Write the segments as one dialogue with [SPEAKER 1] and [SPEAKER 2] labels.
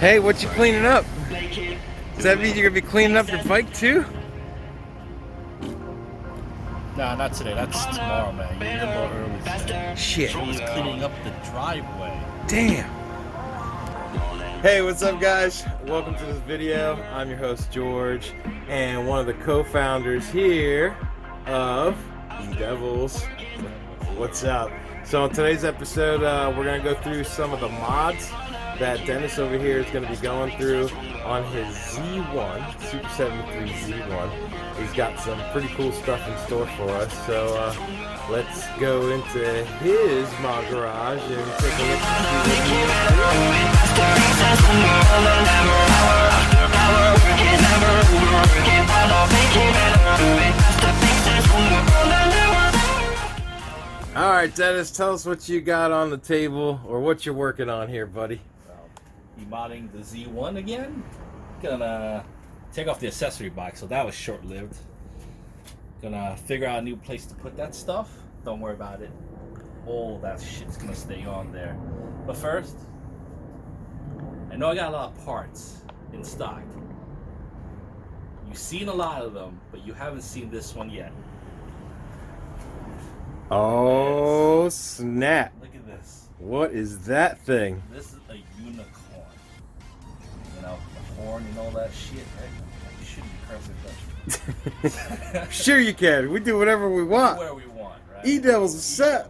[SPEAKER 1] Hey, what you cleaning up? Does that mean you're gonna be cleaning up your bike too?
[SPEAKER 2] Nah, not today. That's tomorrow, man. You're a little early today.
[SPEAKER 1] Shit.
[SPEAKER 2] I was cleaning up the driveway.
[SPEAKER 1] Damn. Hey, what's up, guys? Welcome to this video. I'm your host, George, and one of the co-founders here of E-Devils. What's up? So, in today's episode, we're gonna go through some of the mods that Dennis over here is going to be going through on his Z1, Super 73 Z1. He's got some pretty cool stuff in store for us, so let's go into his mod garage and take a look and see what Alright, Dennis, tell us what you got on the table, or what you're working on here, buddy.
[SPEAKER 2] Modding the Z1 again. Gonna take off the accessory box, so that was short-lived. Gonna figure out a new place to put that stuff. Don't worry about it. All that shit's gonna stay on there. But first, I know I got a lot of parts in stock. You've seen a lot of them, but you haven't seen this one yet.
[SPEAKER 1] Oh, snap.
[SPEAKER 2] Look at this.
[SPEAKER 1] What is that thing?
[SPEAKER 2] This is a unicorn. You know, the horn and all that shit, right? You shouldn't be cursing, but
[SPEAKER 1] Sure you can. We do whatever we want.
[SPEAKER 2] Where we want, right?
[SPEAKER 1] E-Devils is set.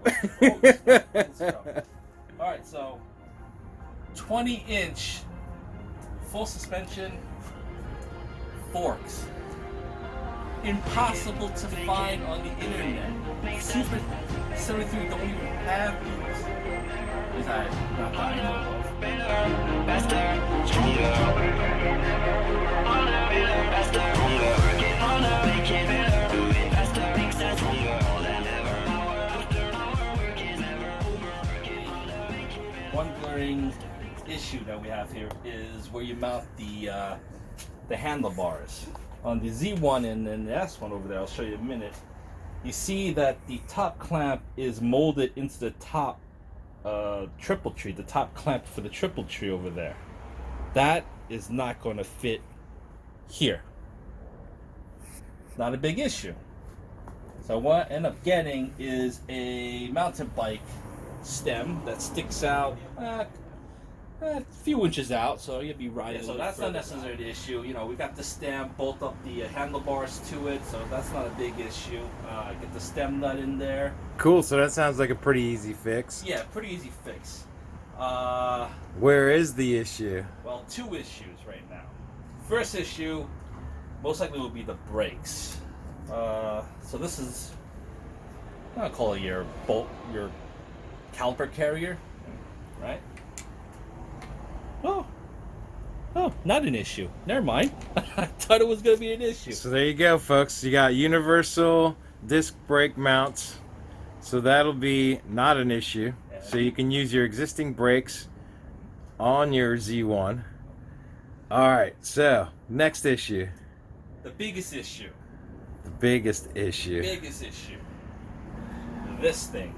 [SPEAKER 2] Alright, so 20-inch full suspension forks. Impossible to find on the internet. Super 73 don't even have these. Is that not that I know of? One glaring issue that we have here is where you mount the handlebars. On the Z1 and then the S1 over there, I'll show you in a minute. You see that the top clamp is molded into the top triple tree, the top clamp for the triple tree over there. That is not going to fit here. Not a big issue. So what I end up getting is a mountain bike stem that sticks out a few inches out, so you'll be riding. So that's not necessarily the issue. You know, we got the stem, bolt up the handlebars to it, so that's not a big issue. Get the stem nut in there.
[SPEAKER 1] Cool, so that sounds like a pretty easy fix.
[SPEAKER 2] Yeah, pretty easy fix.
[SPEAKER 1] Where is the issue?
[SPEAKER 2] Well, two issues right now. First issue, most likely will be the brakes. So this is, I'm gonna call it your caliper carrier, right? Oh, not an issue. Never mind. I thought it was going to be an issue.
[SPEAKER 1] So there you go, folks. You got universal disc brake mounts. So that'll be not an issue. So you can use your existing brakes on your Z1. Alright, so next issue.
[SPEAKER 2] The biggest issue.
[SPEAKER 1] The biggest issue.
[SPEAKER 2] Biggest issue. This thing.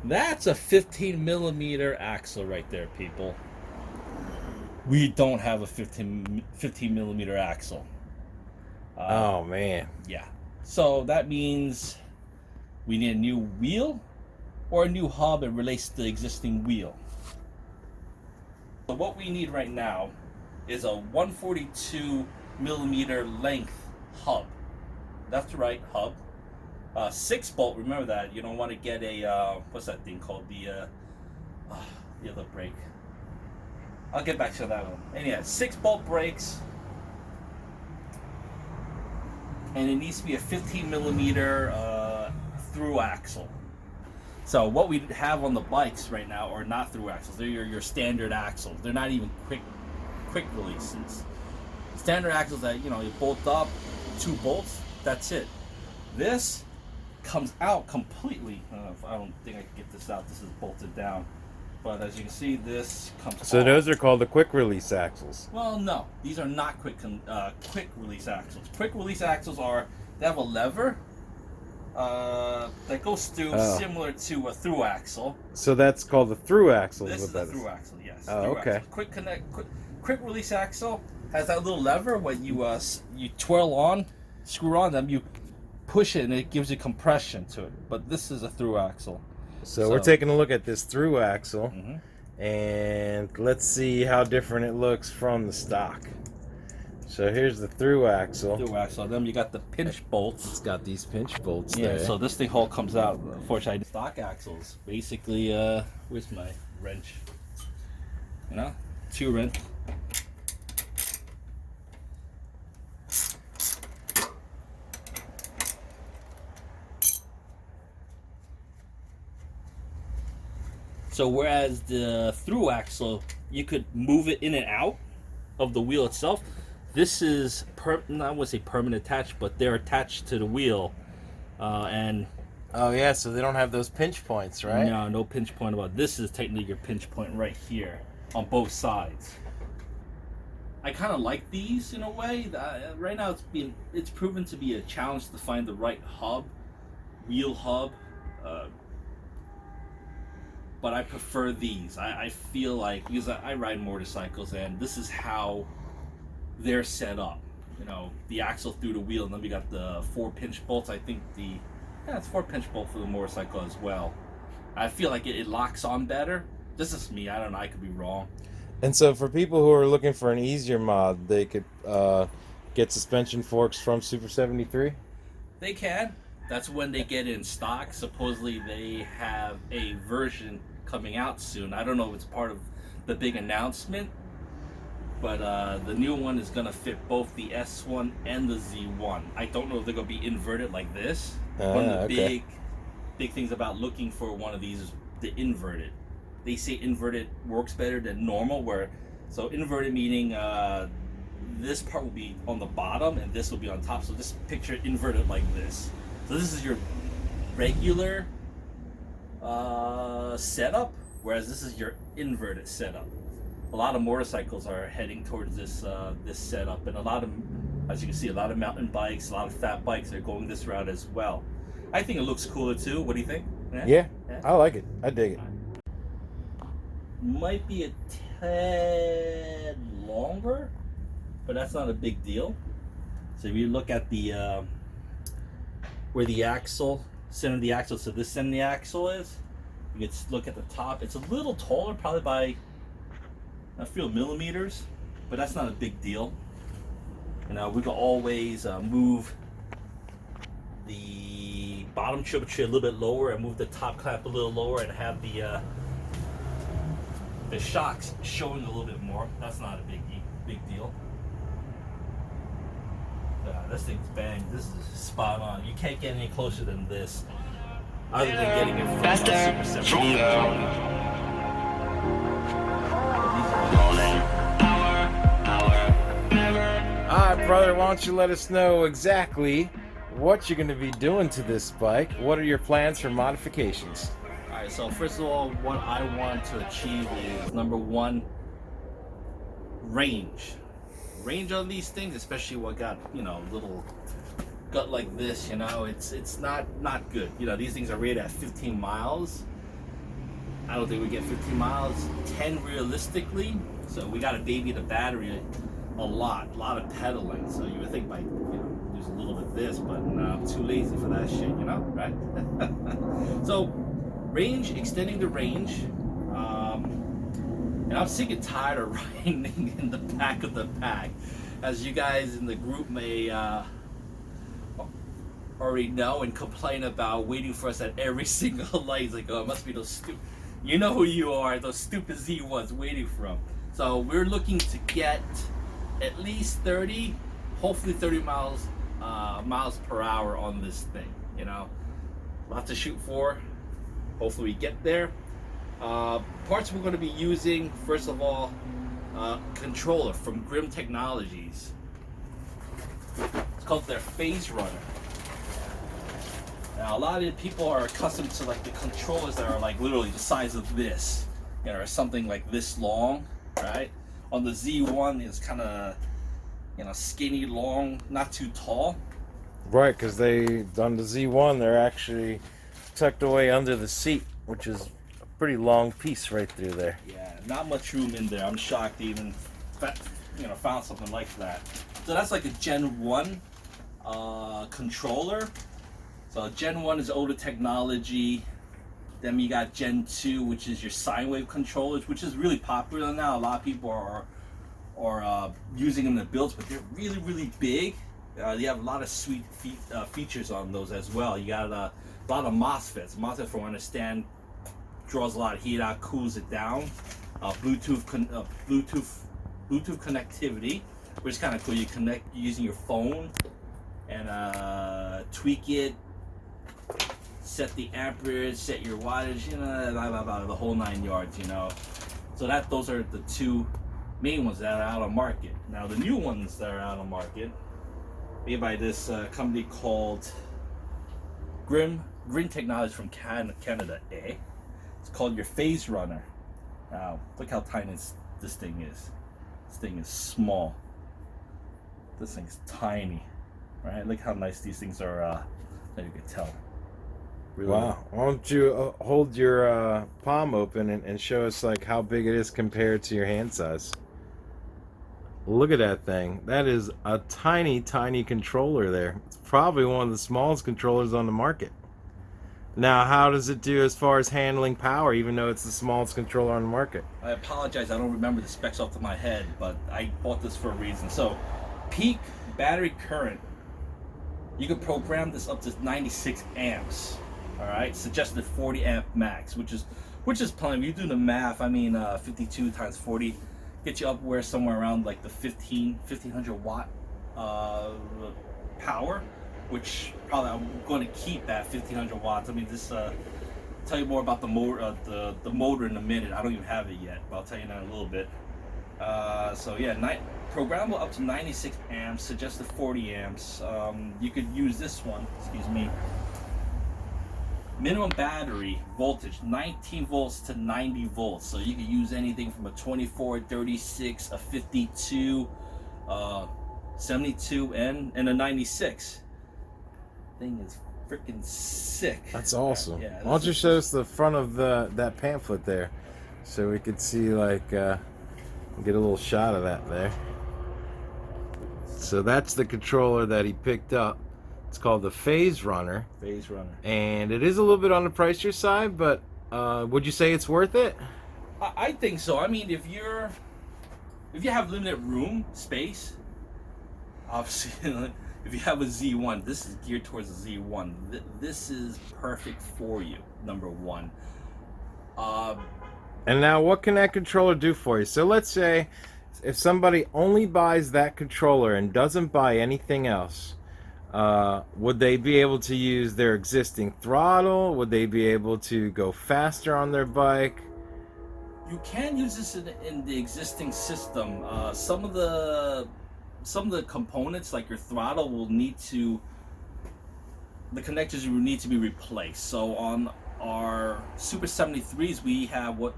[SPEAKER 2] That's a 15mm axle right there, people. We don't have a 15mm axle.
[SPEAKER 1] Oh, man.
[SPEAKER 2] Yeah. So that means we need a new wheel or a new hub that relates to the existing wheel. So what we need right now is a 142mm length hub. Left to right hub. 6-bolt, remember that. You don't want to get a, what's that thing called? The other brake. I'll get back to that one. And yeah, 6-bolt brakes. And it needs to be a 15mm through axle. So what we have on the bikes right now are not through axles. They're your standard axles. They're not even quick releases. Standard axles that, you know, you bolt up, 2 bolts, that's it. This comes out completely. I don't think I can get this out. This is bolted down. But as you can see, this comes
[SPEAKER 1] So
[SPEAKER 2] off.
[SPEAKER 1] those are called the quick release axles.
[SPEAKER 2] Well, no. These are not quick release axles. Quick release axles are, they have a lever that goes through, similar to a through axle.
[SPEAKER 1] So that's called the through axle.
[SPEAKER 2] This is a through axle, yes.
[SPEAKER 1] Oh, okay.
[SPEAKER 2] Axle. Quick release axle. Has that little lever when you twirl on, screw on them, you push it and it gives you compression to it. But this is a through axle.
[SPEAKER 1] So we're taking a look at this through axle,
[SPEAKER 2] Mm-hmm.
[SPEAKER 1] and let's see how different it looks from the stock. So here's the through axle.
[SPEAKER 2] Through axle. Then you got the pinch bolts.
[SPEAKER 1] It's got these pinch bolts
[SPEAKER 2] Yeah,
[SPEAKER 1] there.
[SPEAKER 2] so this thing all comes out. Unfortunately, stock axles. Basically, where's my wrench? You know, 2 wrench. So whereas the through axle, you could move it in and out of the wheel itself. This is, I wouldn't say permanent attached, but they're attached to the wheel. And
[SPEAKER 1] Oh yeah, so they don't have those pinch points, right?
[SPEAKER 2] no pinch point about this. Is technically your pinch point right here on both sides. I kind of like these in a way. Right now it's proven to be a challenge to find the right wheel hub. But I prefer these. I feel like, because I ride motorcycles and this is how they're set up. You know, the axle through the wheel, and then we got the 4 pinch bolts. I think it's 4 pinch bolt for the motorcycle as well. I feel like it locks on better. This is me. I don't know. I could be wrong.
[SPEAKER 1] And so for people who are looking for an easier mod, they could get suspension forks from Super 73?
[SPEAKER 2] They can. That's when they get in stock. Supposedly they have a version coming out soon. I don't know if it's part of the big announcement, but the new one is going to fit both the S1 and the Z1. I don't know if they're going to be inverted like this. One of the big things about looking for one of these is the inverted. They say inverted works better than normal, so inverted meaning this part will be on the bottom and this will be on top. So just picture it inverted like this. So this is your regular setup, whereas this is your inverted setup. A lot of motorcycles are heading towards this setup, and a lot of, as you can see, a lot of mountain bikes, a lot of fat bikes are going this route as well. I think it looks cooler too. What do you think?
[SPEAKER 1] Yeah, I like it. I dig it.
[SPEAKER 2] Might be a tad longer, but that's not a big deal. So if you look at the where the axle, center of the axle, so this center of the axle is, you can look at the top. It's a little taller, probably by a few millimeters, but that's not a big deal. You know, we can always move the bottom tree a little bit lower and move the top clamp a little lower and have the shocks showing a little bit more. That's not a big deal. This thing's bang. This is spot on. You can't get any closer than this, other than getting it from faster, stronger.
[SPEAKER 1] Alright, brother, why don't you let us know exactly what you're going to be doing to this bike? What are your plans for modifications?
[SPEAKER 2] Alright, so first of all, what I want to achieve is, number one, range. Range on these things, especially what got, little gut like this, it's not good. These things are rated at 15 miles. I don't think we get 15 miles, 10 realistically. So we got to baby the battery a lot of pedaling. So you would think by use a little bit of this, but no, I'm too lazy for that shit, right? So range, extending the range. And I'm sick and tired of riding in the back of the pack. As you guys in the group may already know and complain about waiting for us at every single light. It's like, oh, it must be those stupid, you know who you are, those stupid Z1s waiting for them. So we're looking to get at least 30, hopefully 30 miles per hour on this thing, Lot to shoot for. Hopefully we get there. Parts we're going to be using, first of all, controller from Grim Technologies. It's called their Phase Runner. Now a lot of people are accustomed to the controllers that are literally the size of this, or something like this long, right? On the Z1 it's kind of, skinny, long, not too tall.
[SPEAKER 1] Right, because on the Z1 they're actually tucked away under the seat, which is a pretty long piece right through there.
[SPEAKER 2] Yeah, not much room in there. I'm shocked they even found something like that. So that's like a Gen 1 controller. So Gen 1 is older technology. Then you got Gen 2, which is your sine wave controllers, which is really popular now. A lot of people are using them in the builds, but they're really, really big. They have a lot of sweet features on those as well. You got a lot of MOSFETs. MOSFET, from what I understand, draws a lot of heat out, cools it down. Bluetooth connectivity, which is kind of cool. You connect using your phone and tweak it, set the amperage, set your wattage, the whole 9 yards, So those are the two main ones that are out on market. Now the new ones that are out on market, made by this company called Grim Technology from Canada. It's called your Phase Runner. Now look how tiny this thing is. This thing is small. This thing's tiny, right? Look how nice these things are. That you can tell. Really.
[SPEAKER 1] Wow. Why don't you hold your palm open and show us like how big it is compared to your hand size? Look at that thing. That is a tiny, tiny controller there. It's probably one of the smallest controllers on the market. Now, how does it do as far as handling power, even though it's the smallest controller on the market?
[SPEAKER 2] I apologize, I don't remember the specs off the top of my head, but I bought this for a reason. So, peak battery current, you can program this up to 96 amps. All right, suggested 40 amp max, which is plenty. If you do the math, 52 times 40 gets you up somewhere around like the 1500 watt power, which probably I'm going to keep at 1500 watts. Tell you more about the motor, the motor in a minute. I don't even have it yet, but I'll tell you in a little bit. So yeah, programmable up to 96 amps, suggested 40 amps. You could use this one, excuse me. Minimum battery voltage 19 volts to 90 volts, so you can use anything from a 24, 36, a 52, 72, and a 96. Thing is freaking sick.
[SPEAKER 1] That's awesome.
[SPEAKER 2] Yeah,
[SPEAKER 1] why don't you show us the front of that pamphlet there, so we could see get a little shot of that there. So that's the controller that he picked up. It's called the Phase Runner.
[SPEAKER 2] Phase Runner. And
[SPEAKER 1] it is a little bit on the pricier side, but would you say it's worth it?
[SPEAKER 2] I think so. If you have limited room space, obviously, if you have a Z1, this is geared towards a Z1. This is perfect for you, number one.
[SPEAKER 1] And now, what can that controller do for you? So let's say if somebody only buys that controller and doesn't buy anything else, would they be able to use their existing throttle? Would they be able to go faster on their bike?
[SPEAKER 2] You can use this in the existing system. Some of the components, like your throttle, the connectors will need to be replaced. So on our Super 73s, we have what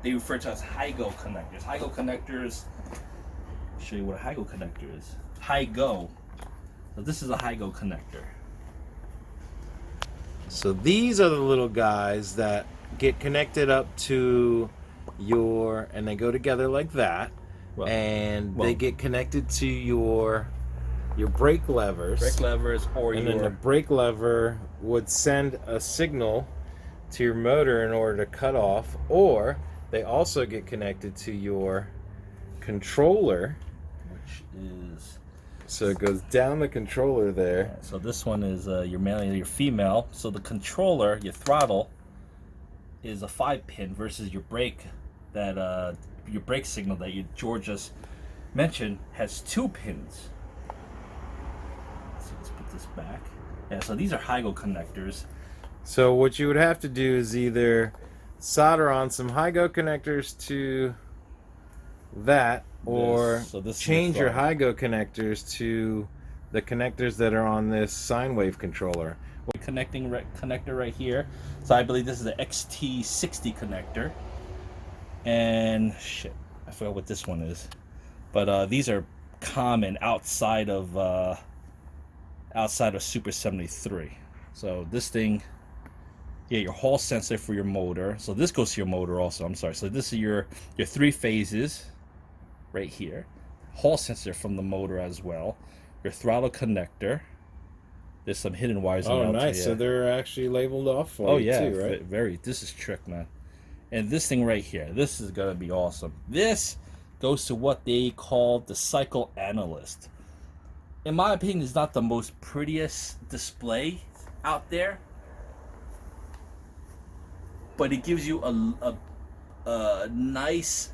[SPEAKER 2] they refer to as HiGo connectors. HiGo connectors. I'll show you what a HiGo connector is. HiGo. So this is a HiGo connector.
[SPEAKER 1] So these are the little guys that get connected up to and they go together like that, they get connected to your brake levers. Then the brake lever would send a signal to your motor in order to cut off, or they also get connected to your controller,
[SPEAKER 2] which is.
[SPEAKER 1] So it goes down the controller there.
[SPEAKER 2] Yeah, so this one is your male and your female. So the controller, your throttle, is a 5-pin versus your brake signal that George just mentioned has 2 pins. So let's put this back. Yeah, so these are HiGo connectors.
[SPEAKER 1] So what you would have to do is either solder on some HiGo connectors to that, or change your HiGo connectors to the connectors that are on this sine wave controller.
[SPEAKER 2] Connector right here. So I believe this is the XT60 connector. And shit, I forgot what this one is. But these are common outside of Super 73. So this thing, You get your hall sensor for your motor. So this goes to your motor also. I'm sorry. So this is your 3 phases right here. Hall sensor from the motor as well. Your throttle connector. There's some hidden wires.
[SPEAKER 1] Oh, nice. So they're actually labeled off for you too, right?
[SPEAKER 2] Very. This is trick, man. And this thing right here, this is gonna be awesome. This goes to what they call the cycle analyst. In my opinion, it's not the most prettiest display out there, but it gives you a nice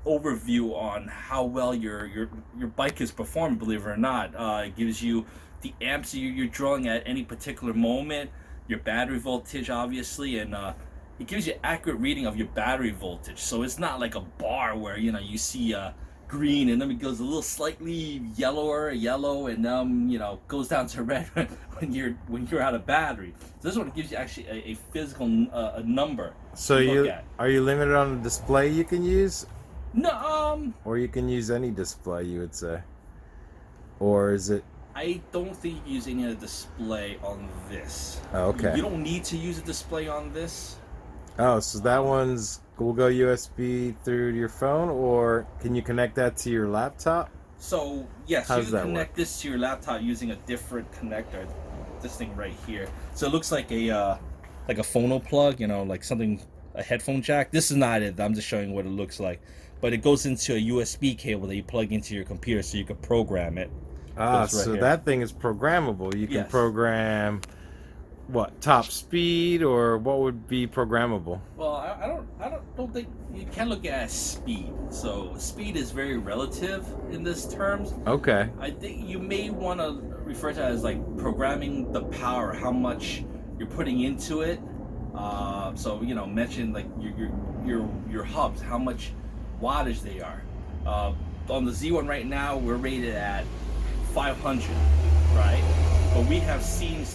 [SPEAKER 2] overview on how well your bike is performing. Believe it or not, it gives you the amps you're drawing at any particular moment, your battery voltage, obviously, and it gives you accurate reading of your battery voltage. So it's not like a bar where you see green and then it goes a little slightly yellow, and goes down to red when you're out of battery. So this one gives you actually a physical number.
[SPEAKER 1] So are you limited on the display you can use?
[SPEAKER 2] No,
[SPEAKER 1] or you can use any display, you would say, or is it?
[SPEAKER 2] I don't think you can use any other display on this.
[SPEAKER 1] Oh, okay.
[SPEAKER 2] You don't need to use a display on this.
[SPEAKER 1] Oh, so that one's will go USB through your phone, or can you connect that to your laptop?
[SPEAKER 2] So yes,
[SPEAKER 1] you
[SPEAKER 2] can connect this to your laptop using a different connector. This thing right here. So it looks like a phono plug, like something, a headphone jack. This is not it. I'm just showing what it looks like. But it goes into a USB cable that you plug into your computer, so you can program it.
[SPEAKER 1] So that thing is programmable. You can program what, top speed, or what would be programmable?
[SPEAKER 2] Well, I don't think you can look at speed. So speed is very relative in this terms.
[SPEAKER 1] Okay.
[SPEAKER 2] I think you may want to refer to it as like programming the power, how much you're putting into it. So mention like your hubs, how much wattage they are. On the Z1 right now, we're rated at 500, right? But we have seen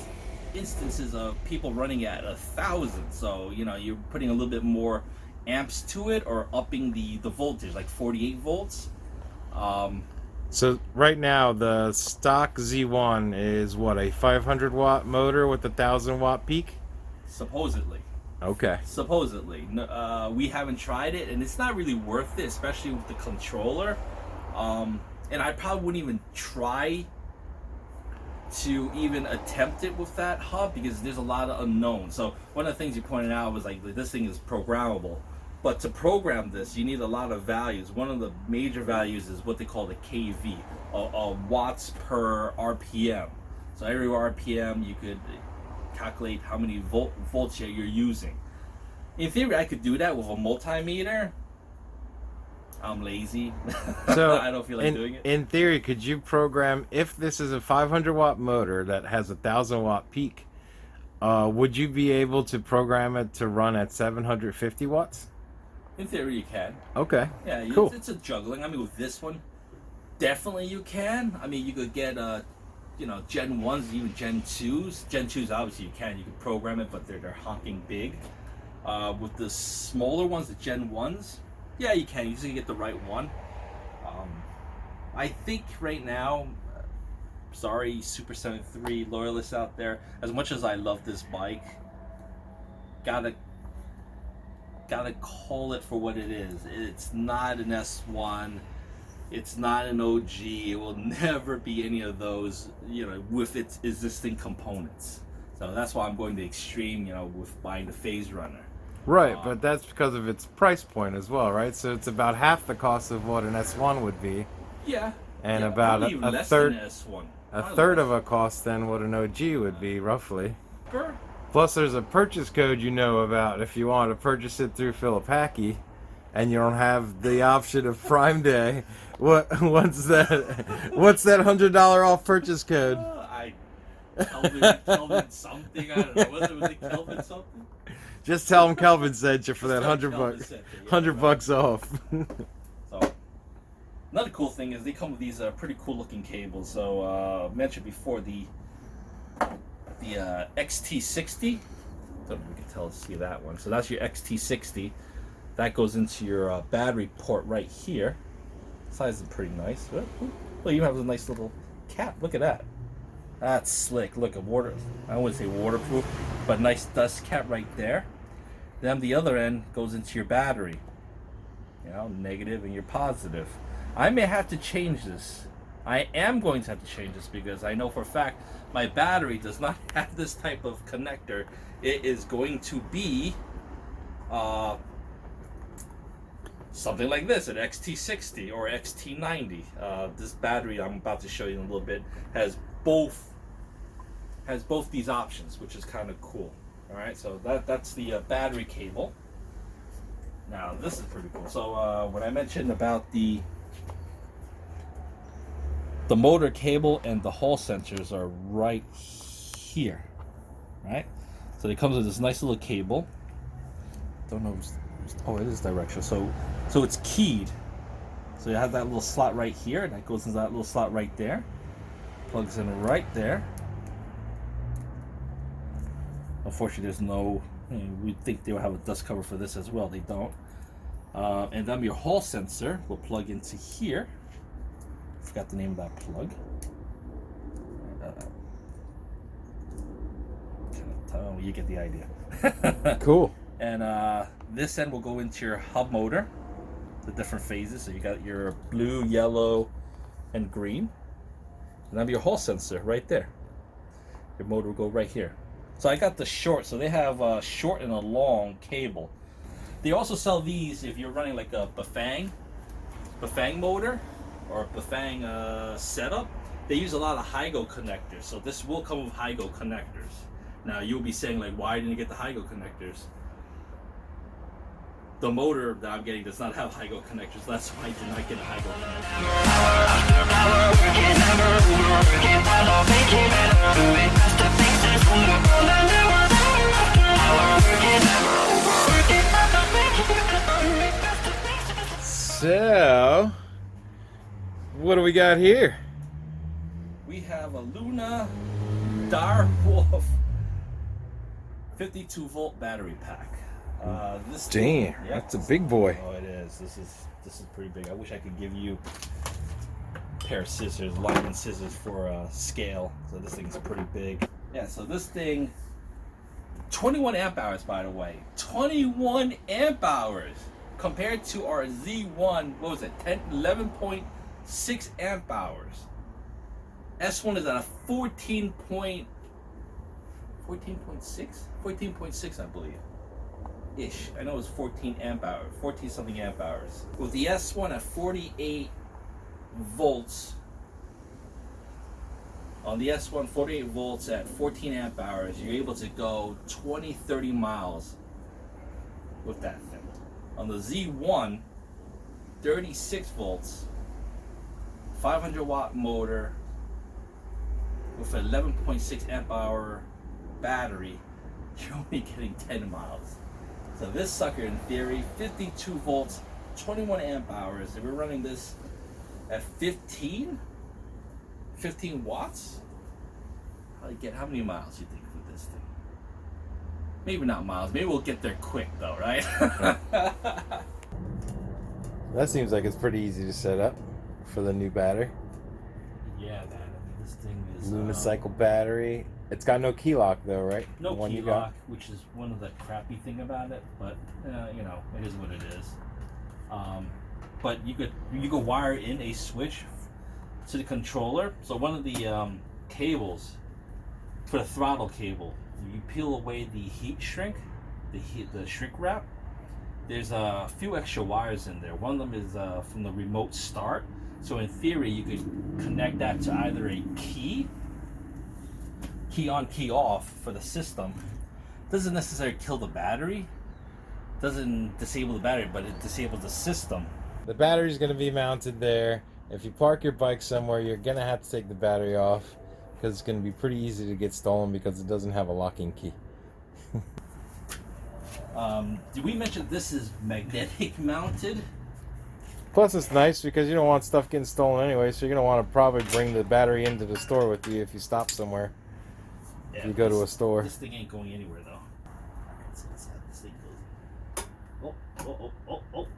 [SPEAKER 2] instances of people running at 1,000. So you're putting a little bit more amps to it, or upping the voltage, like 48 volts.
[SPEAKER 1] So right now the stock Z1 is what, a 500 watt motor with a 1,000 watt peak?
[SPEAKER 2] Supposedly.
[SPEAKER 1] Okay.
[SPEAKER 2] Supposedly. We haven't tried it, and it's not really worth it, especially with the controller. And I probably wouldn't even try to even attempt it with that hub, because there's a lot of unknowns. So one of the things you pointed out was like this thing is programmable, but to program this you need a lot of values. One of the major values is what they call the kV, watts per RPM. So every RPM you could calculate how many volts you're using. In theory, I could do that with a multimeter. I'm lazy.
[SPEAKER 1] So
[SPEAKER 2] I don't feel like doing it.
[SPEAKER 1] In theory, could you program, if this is a 500 watt motor that has a 1,000 watt peak, would you be able to program it to run at 750 watts?
[SPEAKER 2] In theory, you can.
[SPEAKER 1] Okay.
[SPEAKER 2] Yeah,
[SPEAKER 1] cool.
[SPEAKER 2] It's a juggling. I mean, with this one, definitely you can. I mean, you could get Gen 1s, even Gen 2s. Gen 2s, obviously you can. You can program it, but they're honking big. With the smaller ones, the Gen 1s, yeah, you can. You just get the right one. I think right now, sorry, Super 73 loyalists out there, as much as I love this bike, gotta call it for what it is. It's not an S1. It's not an OG. It will never be any of those, with its existing components. So that's why I'm going the extreme, with buying the Phase Runner.
[SPEAKER 1] Right, but that's because of its price point as well, right? So it's about half the cost of what an S1 would be.
[SPEAKER 2] Yeah.
[SPEAKER 1] And about a third,
[SPEAKER 2] S1.
[SPEAKER 1] a third of a cost than what an OG would be, roughly.
[SPEAKER 2] Sure.
[SPEAKER 1] Plus, there's a purchase code about if you want to purchase it through Philip Hackey, and you don't have the option of Prime Day. What's that $100 off purchase code?
[SPEAKER 2] Kelvin something. I don't know. Was it Kelvin something?
[SPEAKER 1] Just tell them Kelvin sent you for that $100 bucks off.
[SPEAKER 2] So another cool thing is they come with these pretty cool looking cables. So mentioned before the XT60. I don't know if you can see that one. So that's your XT60. That goes into your battery port right here. Size is pretty nice. Well, you have a nice little cap. Look at that. That's slick. Look, I wouldn't say waterproof, but nice dust cap right there. Then the other end goes into your battery. You know, negative and your positive. I may have to change this. I am going to have to change this because I know for a fact my battery does not have this type of connector. It is going to be something like this, an XT60 or XT90. This battery I'm about to show you in a little bit has both these options, which is kind of cool. All right, so that's the battery cable. Now this is pretty cool. So when I mentioned about the motor cable and the Hall sensors are right here, right? So it comes with this nice little cable. Don't know. Oh, it is directional. So it's keyed. So you have that little slot right here, and that goes into that little slot right there. Plugs in right there. Unfortunately, there's no. We'd think they would have a dust cover for this as well. They don't. And then your Hall sensor will plug into here. Forgot the name of that plug. You get the idea.
[SPEAKER 1] Cool.
[SPEAKER 2] And this end will go into your hub motor, the different phases. So you got your blue, yellow, and green. And then your Hall sensor right there. Your motor will go right here. So I got the short. So they have a short and a long cable. They also sell these if you're running like a Bafang motor or a Bafang setup. They use a lot of Hygo connectors. So this will come with Hygo connectors. Now you'll be saying like, why didn't you get the Hygo connectors? The motor that I'm getting does not have Hygo connectors. That's why I did not get a Hygo connector.
[SPEAKER 1] So, what do we got here?
[SPEAKER 2] We have a Luna Direwolf 52 volt battery pack. This
[SPEAKER 1] Damn, that's a big boy.
[SPEAKER 2] Oh, it is. This is pretty big. I wish I could give you a pair of scissors, lineman scissors for scale. So this thing's pretty big. Yeah. So this thing, 21 amp hours, by the way. 21 amp hours compared to our Z1. What was it? 11.6 amp hours. S1 is at a 14.6, I believe. Ish. I know it's 14 amp hours, 14 something amp hours. With the S1 at 48 volts, on the S1 48 volts at 14 amp hours, you're able to go 20-30 miles with that thing. On the Z1, 36 volts, 500 watt motor with an 11.6 amp hour battery, you're only getting 10 miles. So this sucker, in theory, 52 volts, 21 amp hours. If we're running this at 15 watts, how many miles do you think with this thing? Maybe not miles. Maybe we'll get there quick though, right?
[SPEAKER 1] That seems like it's pretty easy to set up for the new battery.
[SPEAKER 2] Yeah, man. This thing is
[SPEAKER 1] Unicycle battery. It's got no key lock though, right?
[SPEAKER 2] No key lock, which is one of the crappy thing about it. But you know, it is what it is. But you could wire in a switch to the controller. So one of the cables for the throttle cable, you peel away the heat shrink, the shrink wrap. There's a few extra wires in there. One of them is from the remote start. So in theory, you could connect that to either a key on, key off for the system. Doesn't necessarily kill the battery, doesn't disable the battery, but it disables the system.
[SPEAKER 1] The battery's going to be mounted there. If you park your bike somewhere, you're going to have to take the battery off because it's going to be pretty easy to get stolen because it doesn't have a locking key.
[SPEAKER 2] Did we mention this is magnetic mounted?
[SPEAKER 1] Plus it's nice because you don't want stuff getting stolen anyway, so you're going to want to probably bring the battery into the store with you if you stop somewhere.
[SPEAKER 2] Yeah,
[SPEAKER 1] if you go to a store.
[SPEAKER 2] This thing ain't going anywhere though. Let's see how this thing goes. Oh,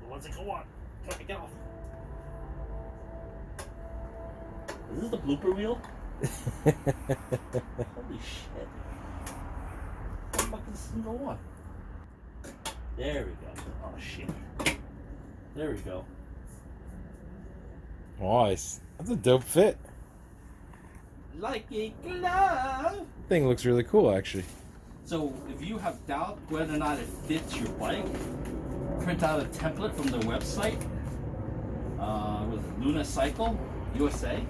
[SPEAKER 2] what's it go on? Come on, get off. Is this the blooper wheel? Holy shit. How much is this single one? There we go. Oh shit. There we go.
[SPEAKER 1] Nice. That's a dope fit.
[SPEAKER 2] Like a glove.
[SPEAKER 1] Thing looks really cool, actually.
[SPEAKER 2] So if you have doubt whether or not it fits your bike, print out a template from their website with Luna Cycle USA.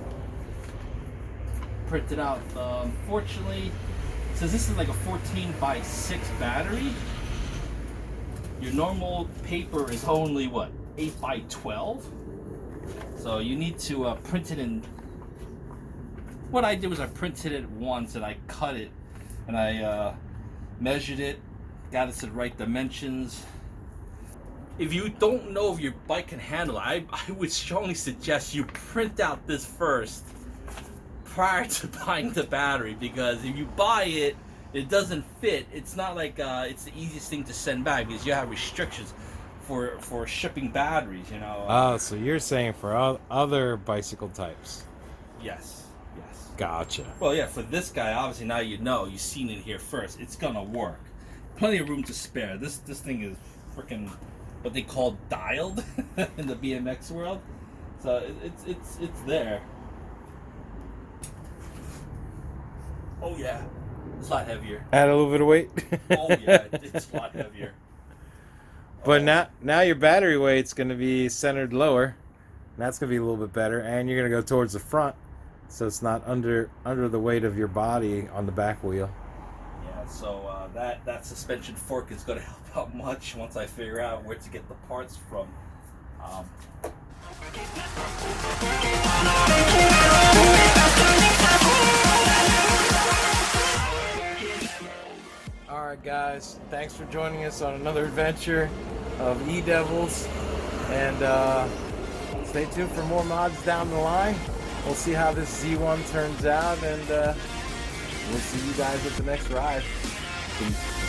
[SPEAKER 2] Print it out. Unfortunately, since this is like a 14x6 battery, your normal paper is only what, 8x12. So you need to print it in. What I did was I printed it once and I cut it and I measured it, got it to the right dimensions. If you don't know if your bike can handle it, I would strongly suggest you print out this first prior to buying the battery, because if you buy it, it doesn't fit. It's not like it's the easiest thing to send back, because you have restrictions for shipping batteries, you know.
[SPEAKER 1] Oh, so you're saying for other bicycle types?
[SPEAKER 2] Yes. Yes.
[SPEAKER 1] Gotcha.
[SPEAKER 2] Well, yeah, for this guy, obviously now you know, you've seen it here first. It's gonna work. Plenty of room to spare. This thing is freaking what they call dialed in the BMX world. So it's there. Oh yeah, it's a lot heavier.
[SPEAKER 1] Add a little bit of weight.
[SPEAKER 2] Oh yeah, it's a lot heavier.
[SPEAKER 1] But now your battery weight's going to be centered lower. And that's going to be a little bit better, and you're going to go towards the front, so it's not under the weight of your body on the back wheel.
[SPEAKER 2] Yeah, so that suspension fork is going to help out much once I figure out where to get the parts from.
[SPEAKER 1] Alright guys, thanks for joining us on another adventure of E-Devils, and stay tuned for more mods down the line. We'll see how this Z1 turns out, and we'll see you guys at the next ride. Peace.